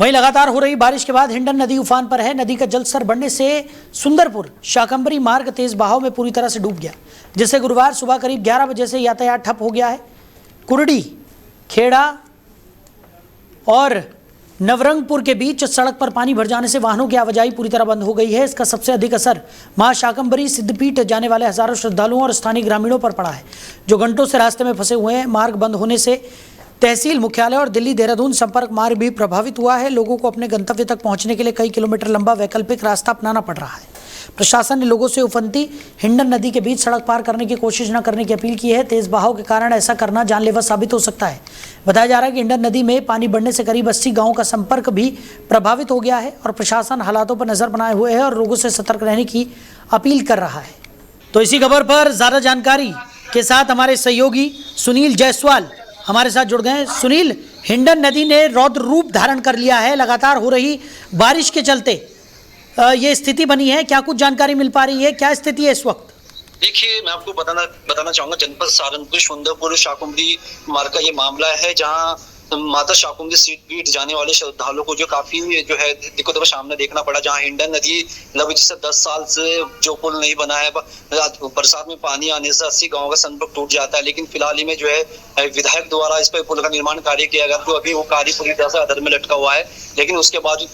वहीं लगातार हो रही बारिश के बाद हिंडन नदी उफान पर है। नदी का जलस्तर बढ़ने से सुंदरपुर शाकंभरी मार्ग तेज बहाव में पूरी तरह से डूब गया, जिससे गुरुवार सुबह करीब 11 बजे से यातायात ठप हो गया है। कुरडी, खेड़ा और नवरंगपुर के बीच सड़क पर पानी भर जाने से वाहनों की आवाजाही पूरी तरह बंद हो गई है। इसका सबसे अधिक असर मां शाकंभरी सिद्धपीठ जाने वाले हजारों श्रद्धालुओं और स्थानीय ग्रामीणों पर पड़ा है, जो घंटों से रास्ते में फंसे हुए हैं। मार्ग बंद होने से तहसील मुख्यालय और दिल्ली देहरादून संपर्क मार्ग भी प्रभावित हुआ है। लोगों को अपने गंतव्य तक पहुंचने के लिए कई किलोमीटर लंबा वैकल्पिक रास्ता अपनाना पड़ रहा है। प्रशासन ने लोगों से उफनती हिंडन नदी के बीच सड़क पार करने की कोशिश न करने की अपील की है। तेज बहाव के कारण ऐसा करना जानलेवा साबित हो सकता है। बताया जा रहा है कि हिंडन नदी में पानी बढ़ने से करीब 80 गांवों का संपर्क भी प्रभावित हो गया है और प्रशासन हालातों पर नजर बनाए हुए है और लोगों से सतर्क रहने की अपील कर रहा है। तो इसी खबर पर ज्यादा जानकारी के साथ हमारे सहयोगी सुनील जायसवाल हमारे साथ जुड़ गए। सुनील, हिंडन नदी ने रौद्र रूप धारण कर लिया है। लगातार हो रही बारिश के चलते ये स्थिति बनी है। क्या कुछ जानकारी मिल पा रही है? क्या स्थिति है इस वक्त? देखिए, मैं आपको बताना चाहूंगा, जनपद सहारनपुर सुंदरपुर शाकंभरी मार्ग का ये मामला है, जहां माता शाकंभरी सिद्धपीठ जाने वाले श्रद्धालुओं को जो काफी जो है दिक्कतों का सामना देखना पड़ा। जहां हिंडन नदी लगभग जैसे 10 साल से जो पुल नहीं बना है, बरसात में पानी आने से 80 गांवों का संपर्क टूट जाता है। लेकिन फिलहाल ही में जो है विधायक द्वारा इस पर पुल का निर्माण कार्य किया गया, तो अभी वो कार्य पूरी तरह से अधर में लटका हुआ है। लेकिन उसके बाद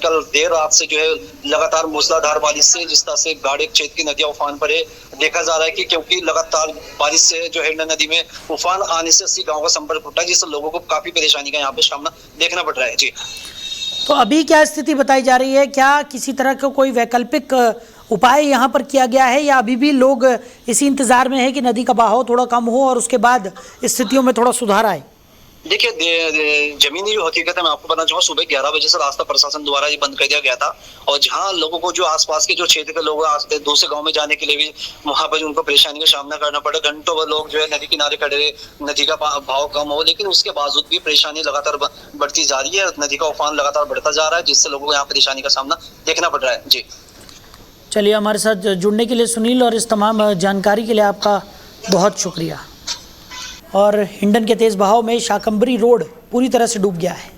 कल देर रात से जो है लगातार मूसलाधार बारिश से जिस तरह से गाड़े क्षेत्र की नदियां उफान पर है, देखा जा रहा है कि क्योंकि लगातार बारिश से जो हिंडन नदी में उफान आने से 80 गांवों का संपर्क टूटा, जिससे लोगों को काफी परेशानी का यहाँ पे सामना देखना पड़ रहा है। जी, तो अभी क्या स्थिति बताई जा रही है? क्या किसी तरह का कोई वैकल्पिक उपाय यहाँ पर किया गया है, या अभी भी लोग इसी इंतजार में है कि नदी का बहाव थोड़ा कम हो और उसके बाद स्थितियों में थोड़ा सुधार आए? देखिए, जमीनी जो हकीकत है मैं आपको बताना चाहूँगा, सुबह 11 बजे से रास्ता प्रशासन द्वारा ये बंद कर दिया गया था। और जहां लोगों को जो आसपास के जो क्षेत्र के लोग दूसरे गांव में जाने के लिए भी वहां पर उनको परेशानी का सामना करना पड़ा। घंटों भर लोग जो है नदी किनारे खड़े रहे, नदी का भाव कम हो, लेकिन उसके बावजूद भी परेशानी लगातार बढ़ती जा रही है। नदी का उफान लगातार बढ़ता जा रहा है, जिससे लोगों को यहाँ परेशानी का सामना देखना पड़ रहा है। जी, चलिए, हमारे साथ जुड़ने के लिए सुनील और इस तमाम जानकारी के लिए आपका बहुत शुक्रिया। और हिंडन के तेज बहाव में शाकंभरी रोड पूरी तरह से डूब गया है।